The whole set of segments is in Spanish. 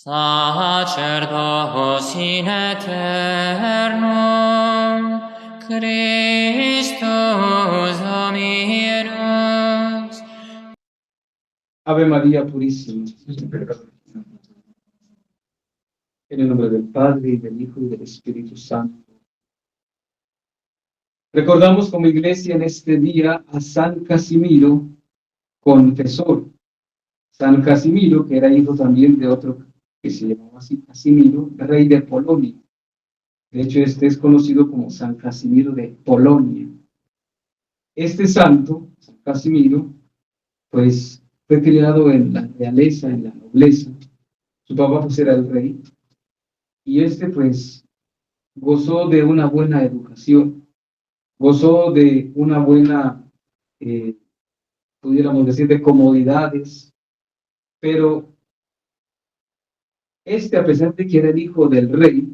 Sacerdos in aeternum, Christus Dominus. Ave María Purísima. En el nombre del Padre, y del Hijo, y del Espíritu Santo. Recordamos como iglesia en este día a San Casimiro, confesor. San Casimiro, que era hijo también de otro que se llamaba así Casimiro, rey de Polonia. De hecho, este es conocido como San Casimiro de Polonia. Este santo, San Casimiro, pues fue criado en la realeza, en la nobleza. Su papá pues era el rey. Y este pues gozó de una buena educación, gozó de una buena, pudiéramos decir, de comodidades, pero a pesar de que era el hijo del rey,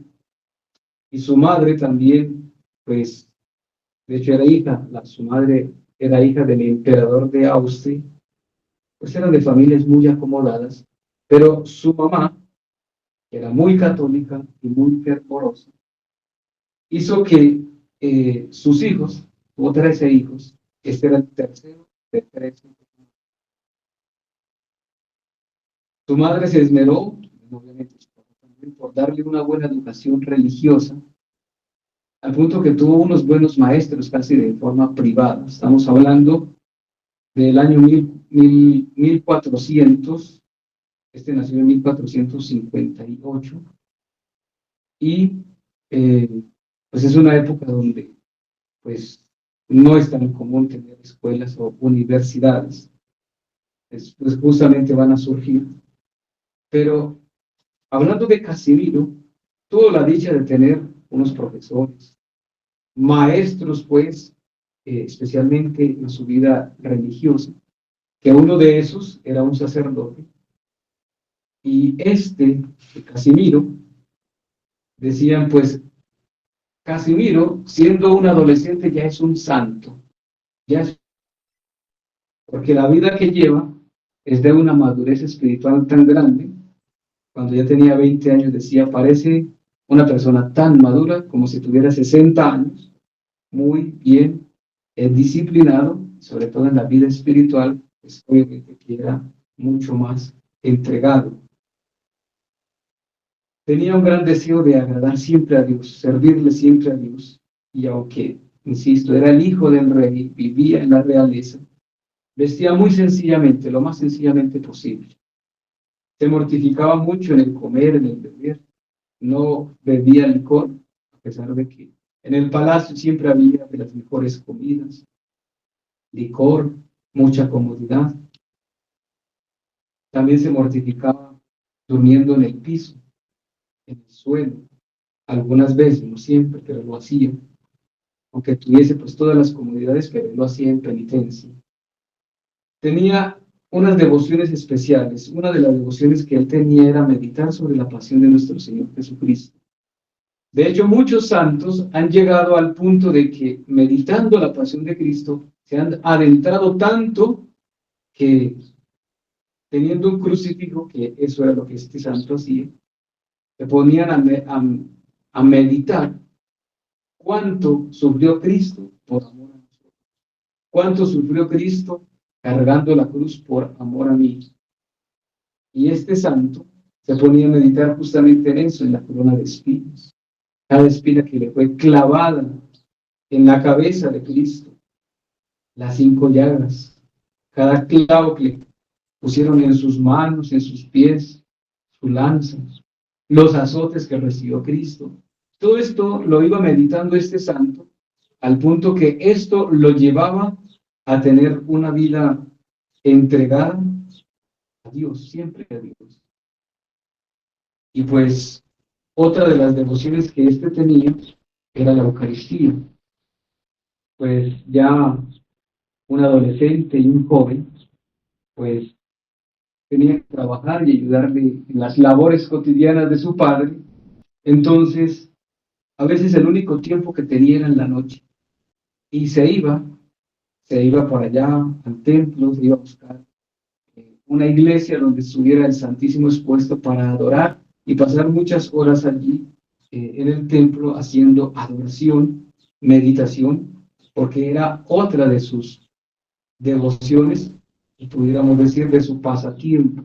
y su madre también, pues, de hecho era su madre era hija del emperador de Austria, pues eran de familias muy acomodadas, pero su mamá, que era muy católica y muy fervorosa, hizo que sus hijos, tuvo 13 hijos, este era el tercero de 13. Su madre se esmeró, obviamente, por darle una buena educación religiosa, al punto que tuvo unos buenos maestros casi de forma privada. Estamos hablando del año 1400, este nació en 1458, y pues es una época donde pues no es tan común tener escuelas o universidades, pues justamente van a surgir. Pero hablando de Casimiro, tuvo la dicha de tener unos profesores, maestros, pues, especialmente en su vida religiosa, que uno de esos era un sacerdote, y Casimiro, decían, pues, Casimiro, siendo un adolescente, ya es un santo, ya es, porque la vida que lleva es de una madurez espiritual tan grande. Cuando ya tenía 20 años decía, parece una persona tan madura como si tuviera 60 años, muy bien disciplinado, sobre todo en la vida espiritual, pues obviamente que era mucho más entregado. Tenía un gran deseo de agradar siempre a Dios, servirle siempre a Dios, y aunque, insisto, era el hijo del rey, vivía en la realeza, vestía muy sencillamente, lo más sencillamente posible. Se mortificaba mucho en el comer, en el beber, no bebía licor, a pesar de que en el palacio siempre había de las mejores comidas, licor, mucha comodidad. También se mortificaba durmiendo en el piso, en el suelo, algunas veces, no siempre, pero lo hacía, aunque tuviese pues todas las comodidades, pero lo hacía en penitencia. Tenía unas devociones especiales. Una de las devociones que él tenía era meditar sobre la pasión de nuestro Señor Jesucristo. De hecho, muchos santos han llegado al punto de que meditando la pasión de Cristo se han adentrado tanto que teniendo un crucifijo, que eso era lo que este santo hacía, se ponían a meditar cuánto sufrió Cristo por amor a nosotros, cuánto sufrió Cristo cargando la cruz por amor a mí. Y este santo se ponía a meditar justamente en eso, en la corona de espinas. Cada espina que le fue clavada en la cabeza de Cristo, las 5 llagas, cada clavo que le pusieron en sus manos, en sus pies, su lanza, los azotes que recibió Cristo. Todo esto lo iba meditando este santo, al punto que esto lo llevaba a tener una vida entregada a Dios, siempre a Dios. Y pues otra de las devociones que tenía era la Eucaristía. Pues ya un adolescente y un joven, pues tenía que trabajar y ayudarle en las labores cotidianas de su padre. Entonces, a veces el único tiempo que tenía era en la noche. Y se iba por allá al templo, se iba a buscar una iglesia donde estuviera el Santísimo expuesto para adorar y pasar muchas horas allí en el templo haciendo adoración, meditación, porque era otra de sus devociones, y pudiéramos decir de su pasatiempo.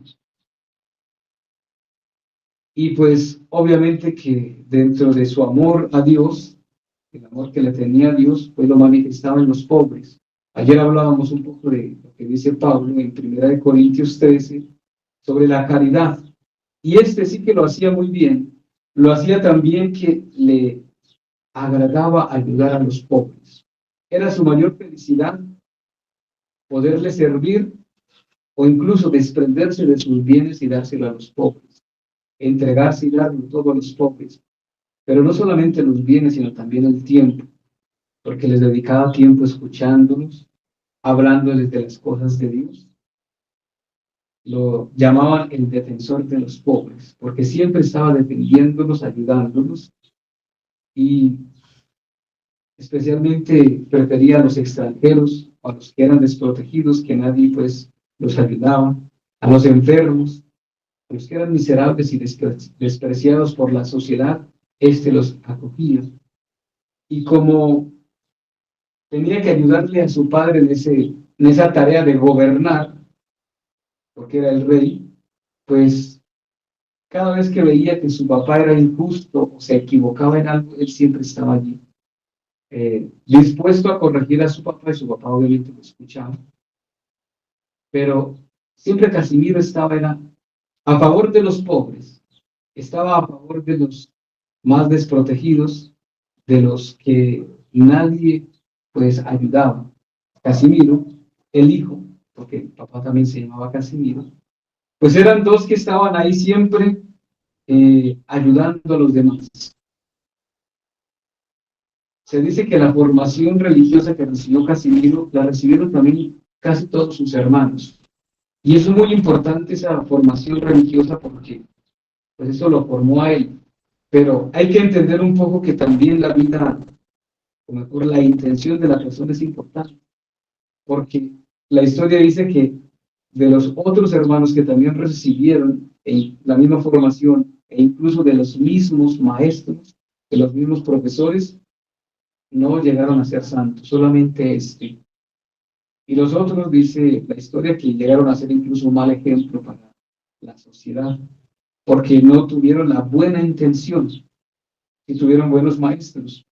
Y pues obviamente que dentro de su amor a Dios, el amor que le tenía a Dios, pues lo manifestaba en los pobres. Ayer hablábamos un poco de lo que dice Pablo en 1 Corintios 13 sobre la caridad. Y este sí que lo hacía muy bien. Lo hacía también que le agradaba ayudar a los pobres. Era su mayor felicidad poderle servir o incluso desprenderse de sus bienes y dárselo a los pobres. Entregarse y darlo todo a los pobres. Pero no solamente los bienes, sino también el tiempo, porque les dedicaba tiempo escuchándolos, hablándoles de las cosas de Dios. Lo llamaban el defensor de los pobres, porque siempre estaba defendiéndolos, ayudándolos, y especialmente prefería a los extranjeros, a los que eran desprotegidos, que nadie pues los ayudaba, a los enfermos, a los que eran miserables y despreciados por la sociedad, los acogía. Y como tenía que ayudarle a su padre en esa tarea de gobernar, porque era el rey, pues cada vez que veía que su papá era injusto o se equivocaba en algo, él siempre estaba allí, dispuesto a corregir a su papá, y su papá obviamente lo escuchaba. Pero siempre Casimiro era a favor de los pobres, estaba a favor de los más desprotegidos, de los que nadie pues ayudaba. Casimiro, el hijo, porque el papá también se llamaba Casimiro, pues eran dos que estaban ahí siempre ayudando a los demás. Se dice que la formación religiosa que recibió Casimiro la recibieron también casi todos sus hermanos. Y es muy importante esa formación religiosa porque pues eso lo formó a él. Pero hay que entender un poco que también la vida, o mejor la intención de la persona es importante, porque la historia dice que de los otros hermanos que también recibieron la misma formación, e incluso de los mismos maestros, de los mismos profesores, no llegaron a ser santos, solamente este. Y los otros, dice la historia, que llegaron a ser incluso un mal ejemplo para la sociedad, porque no tuvieron la buena intención, y tuvieron buenos maestros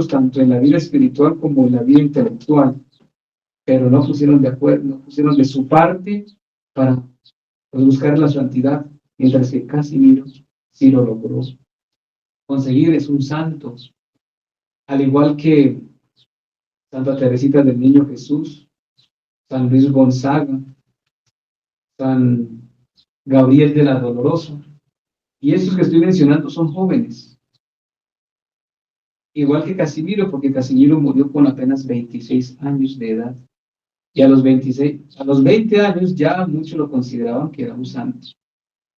tanto en la vida espiritual como en la vida intelectual, pero no pusieron de acuerdo, no pusieron de su parte para pues, buscar la santidad, mientras que Casimiro sí lo logró conseguir. Es un santo, al igual que Santa Teresita del Niño Jesús, San Luis Gonzaga, San Gabriel de la Dolorosa, y estos que estoy mencionando son jóvenes, igual que Casimiro, porque Casimiro murió con apenas 26 años de edad, y a los 20 años ya muchos lo consideraban que era un santo,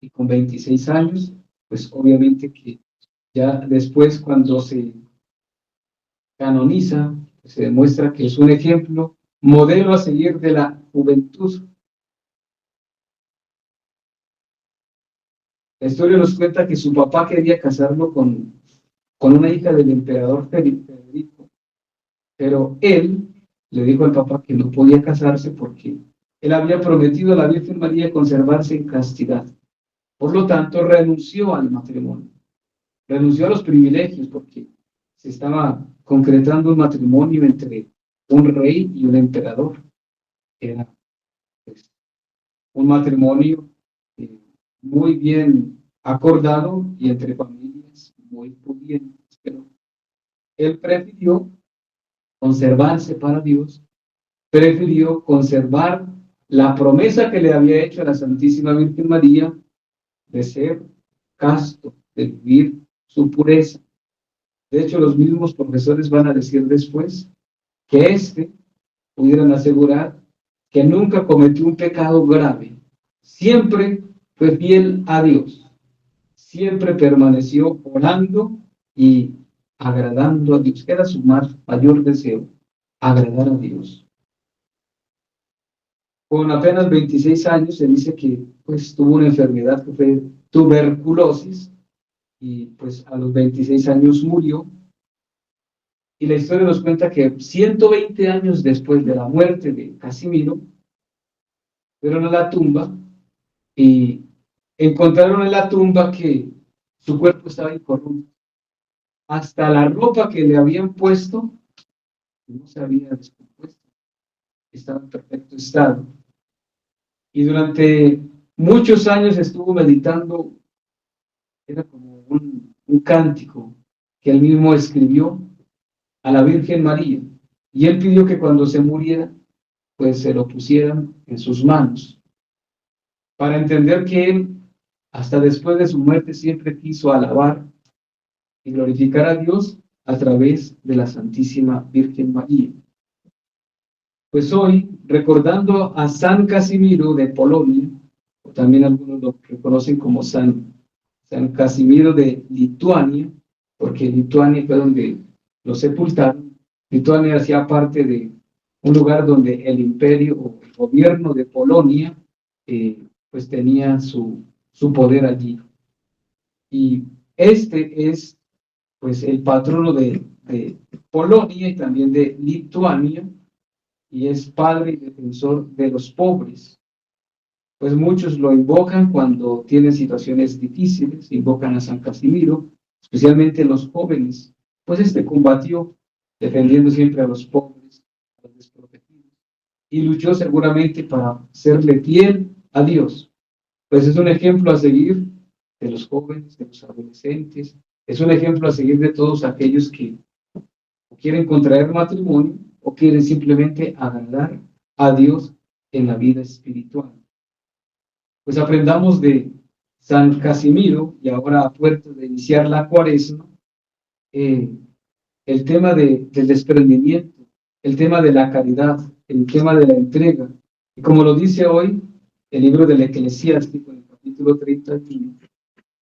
y con 26 años, pues obviamente que ya después cuando se canoniza, se demuestra que es un ejemplo, modelo a seguir de la juventud. La historia nos cuenta que su papá quería casarlo con una hija del emperador Federico, pero él le dijo al papá que no podía casarse porque él había prometido a la Virgen María conservarse en castidad. Por lo tanto, renunció al matrimonio, renunció a los privilegios, porque se estaba concretando un matrimonio entre un rey y un emperador. Era pues, un matrimonio muy bien acordado y entre familias muy pudientes, pero él prefirió conservarse para Dios, prefirió conservar la promesa que le había hecho a la Santísima Virgen María de ser casto, de vivir su pureza. De hecho, los mismos profesores van a decir después que pudieran asegurar que nunca cometió un pecado grave, siempre fue fiel a Dios, siempre permaneció orando y agradando a Dios. Era su mayor deseo, agradar a Dios. Con apenas 26 años se dice que pues tuvo una enfermedad que fue tuberculosis y pues a los 26 años murió. Y la historia nos cuenta que 120 años después de la muerte de Casimiro, fueron a la tumba y encontraron en la tumba que su cuerpo estaba incorrupto. Hasta la ropa que le habían puesto no se había descompuesto, estaba en perfecto estado. Y durante muchos años estuvo meditando, era como un cántico que él mismo escribió a la Virgen María. Y él pidió que cuando se muriera, pues se lo pusieran en sus manos, para entender que él, hasta después de su muerte, siempre quiso alabar y glorificar a Dios a través de la Santísima Virgen María. Pues hoy, recordando a San Casimiro de Polonia, o también algunos lo reconocen como San Casimiro de Lituania, porque Lituania fue donde lo sepultaron. Lituania hacía parte de un lugar donde el imperio o el gobierno de Polonia pues tenía su poder allí. Y este es pues el patrono de Polonia y también de Lituania, y es padre y defensor de los pobres. Pues muchos lo invocan cuando tienen situaciones difíciles, invocan a San Casimiro, especialmente los jóvenes, pues este combatió defendiendo siempre a los pobres, a los desprotegidos, y luchó seguramente para serle fiel a Dios. Pues es un ejemplo a seguir de los jóvenes, de los adolescentes, es un ejemplo a seguir de todos aquellos que quieren contraer matrimonio o quieren simplemente agradar a Dios en la vida espiritual. Pues aprendamos de San Casimiro, y ahora a puerto de iniciar la Cuaresma, el tema del desprendimiento, el tema de la caridad, el tema de la entrega. Y como lo dice hoy el libro del Eclesiástico, en el capítulo 31,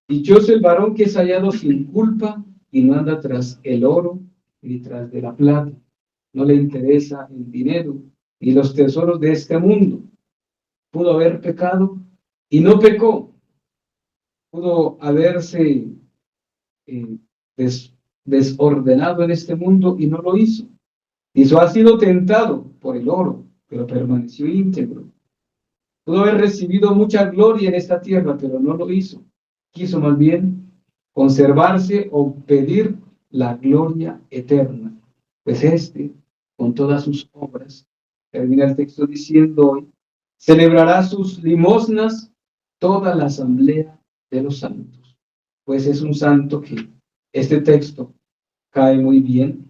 dichoso el varón que es hallado sin culpa y no anda tras el oro ni tras de la plata, no le interesa el dinero ni los tesoros de este mundo. Pudo haber pecado y no pecó, pudo haberse desordenado en este mundo y no lo hizo. Hizo, ha sido tentado por el oro, pero permaneció íntegro. Pudo haber recibido mucha gloria en esta tierra, pero no lo hizo. Quiso más bien conservarse o pedir la gloria eterna. Pues con todas sus obras, termina el texto diciendo hoy, celebrará sus limosnas toda la asamblea de los santos. Pues es un santo que este texto cae muy bien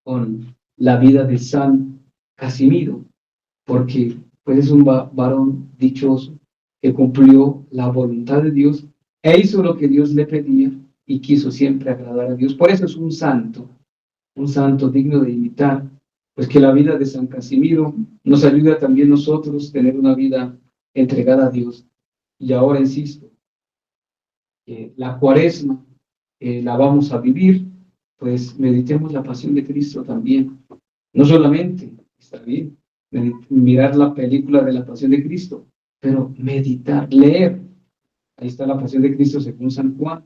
con la vida de San Casimiro, porque pues es un varón dichoso que cumplió la voluntad de Dios e hizo lo que Dios le pedía y quiso siempre agradar a Dios. Por eso es un santo digno de imitar. Pues que la vida de San Casimiro nos ayude a también nosotros a tener una vida entregada a Dios. Y ahora insisto, la Cuaresma la vamos a vivir, pues meditemos la pasión de Cristo también. No solamente, está bien, mirar la película de la pasión de Cristo, pero meditar, leer. Ahí está la pasión de Cristo según San Juan,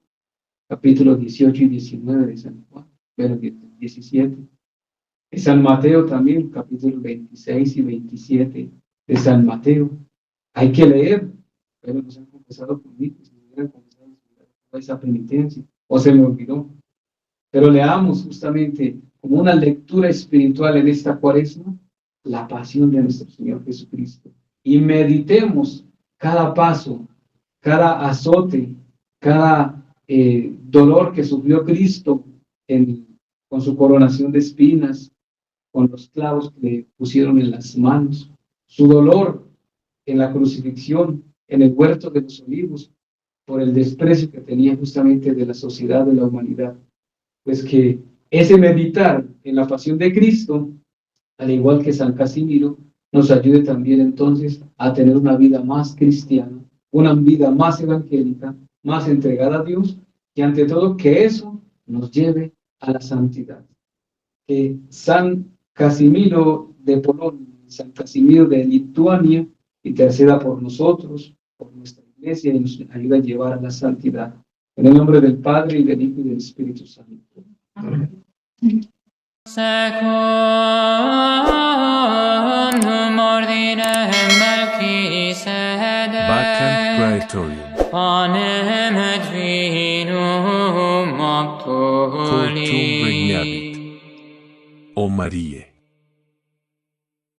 capítulos 18 y 19 de San Juan, pero 17. De San Mateo también, capítulos 26 y 27 de San Mateo. Hay que leer, pero nos han confesado conmigo, si me hubieran confesado esa penitencia, o se me olvidó. Pero leamos justamente como una lectura espiritual en esta Cuaresma la pasión de nuestro Señor Jesucristo. Y meditemos cada paso, cada azote, cada dolor que sufrió Cristo con su coronación de espinas, con los clavos que le pusieron en las manos, su dolor en la crucifixión, en el huerto de los olivos, por el desprecio que tenía justamente de la sociedad, de la humanidad. Pues que ese meditar en la pasión de Cristo, al igual que San Casimiro, nos ayude también entonces a tener una vida más cristiana, una vida más evangélica, más entregada a Dios, y ante todo que eso nos lleve a la santidad. Que San Casimiro de Polonia San Casimiro de Lituania, interceda por nosotros, por nuestra iglesia y nos ayuda a llevar a la santidad. En el nombre del Padre, y del Hijo, y del Espíritu Santo. Secundum ordinem Melchisedec, Vacant Praetorium, panem et vinum Cultum obtuli. regnabit, O Marie.